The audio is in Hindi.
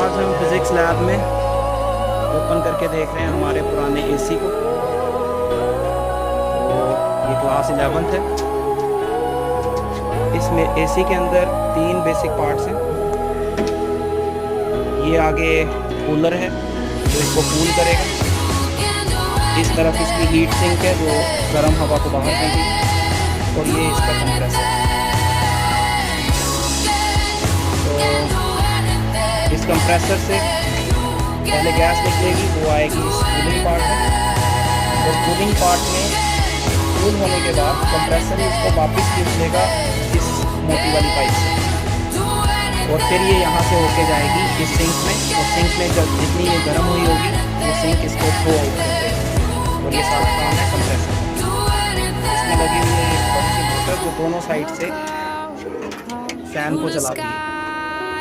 आज हम फिज़िक्स लैब में ओपन करके देख रहे हैं हमारे पुराने एसी को। तो ये क्लास 11th है। इसमें एसी के अंदर 3 बेसिक पार्ट्स हैं। ये आगे कूलर है जो इसको कूल करेगा। इस तरफ इसकी हीट सिंक है जो गर्म हवा को बाहर फेंकेगी, और ये इसका कंप्रेसर है। तो इस कंप्रेसर से पहले गैस निकलेगी, वो आएगी इस कूलिंग पार्ट में, और कूलिंग पार्ट में कूल होने के बाद कंप्रेसर इसको वापस खींच लेगा इस मोटी वाली पाइप से, और फिर ये यहाँ से होके जाएगी इस सिंक में, और सिंक में जब जितनी ये गर्म हुई होगी वो सिंक इसको थ्रो आउट कर देगी। और ये सारा काम है कंप्रेसर। इसमें लगी हुई है एक बड़ी सी मोटर जो दोनों साइड से फैन को चलाती है।